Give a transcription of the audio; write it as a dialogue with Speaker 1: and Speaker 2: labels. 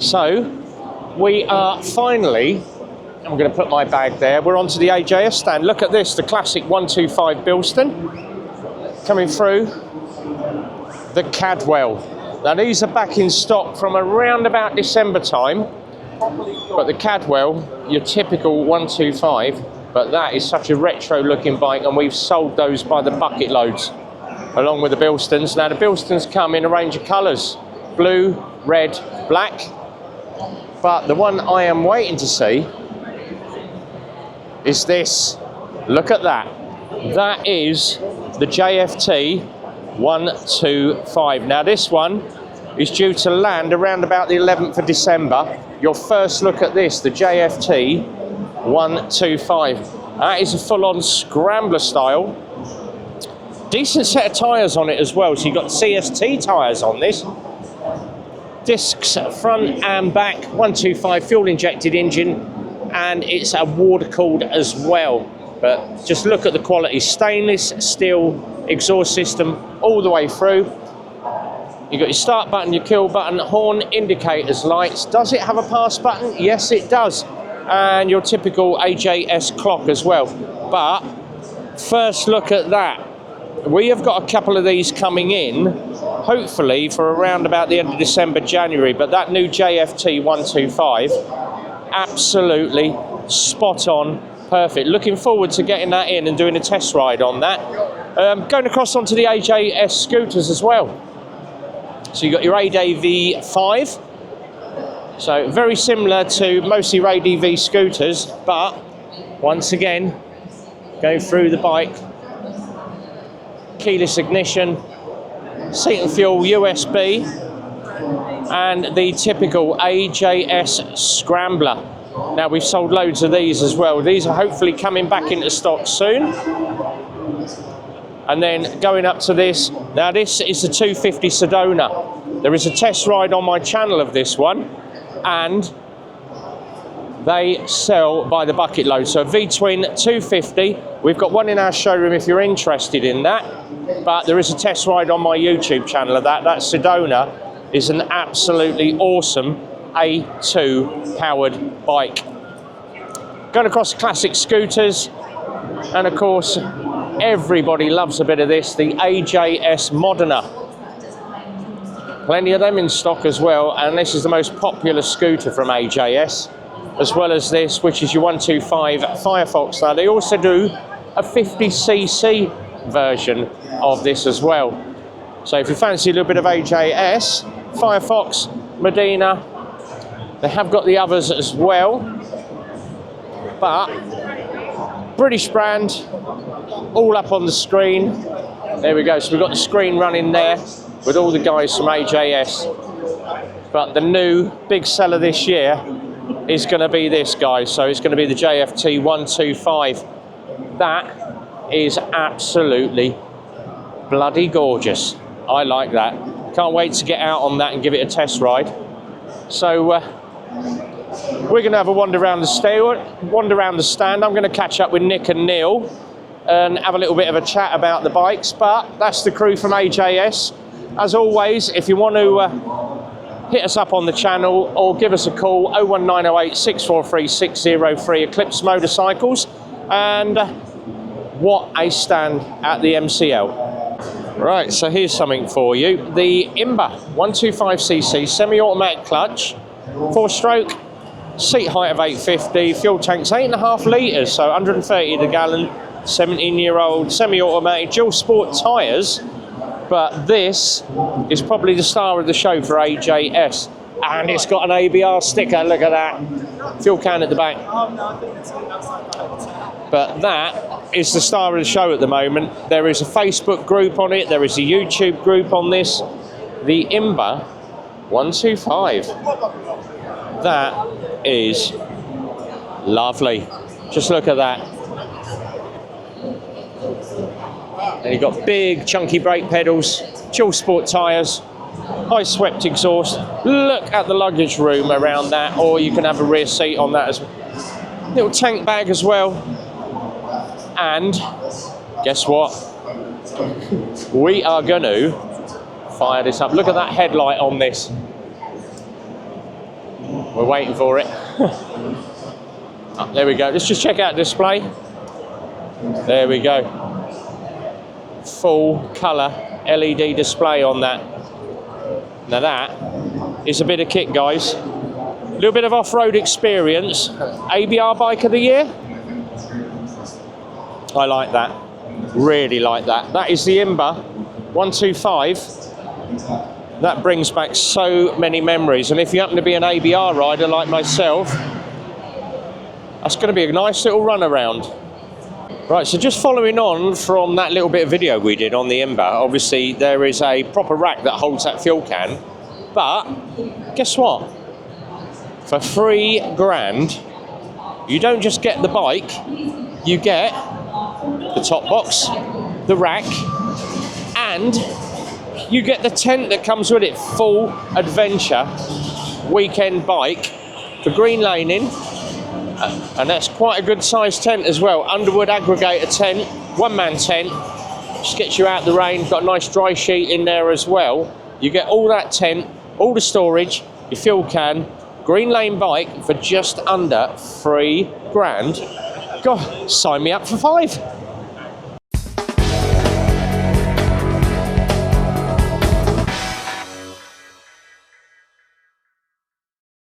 Speaker 1: So we are finally, I'm going to put my bag there, we're onto the AJS stand. Look at this, the classic 125 Bilston coming through the Cadwell. Now these are back in stock from around about December time, but the Cadwell, your typical 125, but that is such a retro looking bike, and we've sold those by the bucket loads along with the Bilstons. Now the Bilstons come in a range of colours, blue, red, black, but the one I am waiting to see is this. Look at that. That is the JFT 125. Now this one is due to land around about the 11th of December. Your first look at this, the JFT 125. That is a full-on scrambler style. Decent set of tyres on it as well. So you've got CST tyres on this. Discs front and back, 125 fuel injected engine, and it's a water cooled as well. But just look at the quality, stainless steel exhaust system all the way through. You've got your start button, your kill button, horn, indicators, lights. Does it have a pass button? Yes, it does. And your typical AJS clock as well. But first look at that. We have got a couple of these coming in, hopefully for around about the end of December, January. But that new JFT 125, absolutely spot on, perfect. Looking forward to getting that in and doing a test ride on that. Going across onto the AJS scooters as well. So you've got your ADV 5. So very similar to mostly your ADV scooters, but once again, going through the bike, keyless ignition, seat and fuel USB, and the typical AJS Scrambler. Now we've sold loads of these as well. These are hopefully coming back into stock soon. And then going up to this, now this is the 250 Sedona. There is a test ride on my channel of this one, and they sell by the bucket load. So V-twin 250, we've got one in our showroom if you're interested in that, but there is a test ride on my YouTube channel of that. That Sedona is an absolutely awesome A2 powered bike. Going across classic scooters, and of course, everybody loves a bit of this, the AJS Modena. Plenty of them in stock as well, and this is the most popular scooter from AJS, as well as this, which is your 125 Firefox. Now they also do a 50cc version of this as well. So if you fancy a little bit of AJS, Firefox, Modena, they have got the others as well, but British brand, all up on the screen. There we go, so we've got the screen running there with all the guys from AJS. But the new big seller this year is going to be this, guys. So it's going to be the JFT 125. That is absolutely bloody gorgeous. I like that. Can't wait to get out on that and give it a test ride. So we're going to have a wander around the stand. I'm going to catch up with Nick and Neil and have a little bit of a chat about the bikes. But that's the crew from AJS. As always, if you want to hit us up on the channel or give us a call, 01908 643 603, Eclipse Motorcycles. And what a stand at the MCL. Right, so here's something for you. The Imba 125cc semi-automatic clutch, 4-stroke, seat height of 850, fuel tank's 8.5 litres, so 130 to the gallon, 17-year-old semi-automatic, dual sport tyres. But this is probably the star of the show for AJS, and it's got an ABR sticker. Look at that, fuel can at the back. But that is the star of the show at the moment. There is a Facebook group on it, there is a YouTube group on this, the Imba 125. That is lovely. Just look at that. And you've got big chunky brake pedals, dual sport tyres, high swept exhaust. Look at the luggage room around that, or you can have a rear seat on that as well. Little tank bag as well. And guess what? We are going to fire this up. Look at that headlight on this. We're waiting for it. Oh, there we go. Let's just check out display. There we go. Full colour LED display on that. Now that is a bit of kit, guys. A little bit of off-road experience. ABR bike of the year. I like that. Really like that. That is the Imba 125. That brings back so many memories. And if you happen to be an ABR rider like myself, that's going to be a nice little run around. Right, so just following on from that little bit of video we did on the Imba, obviously there is a proper rack that holds that fuel can. But guess what? For £3,000, you don't just get the bike, you get the top box, the rack, and you get the tent that comes with it. Full adventure weekend bike for green laning, and that's quite a good sized tent as well. Underwood aggregator tent, one-man tent, just gets you out the rain. Got a nice dry sheet in there as well. You get all that tent, all the storage, your fuel can, green lane bike for just under £3,000. God, sign me up for 5.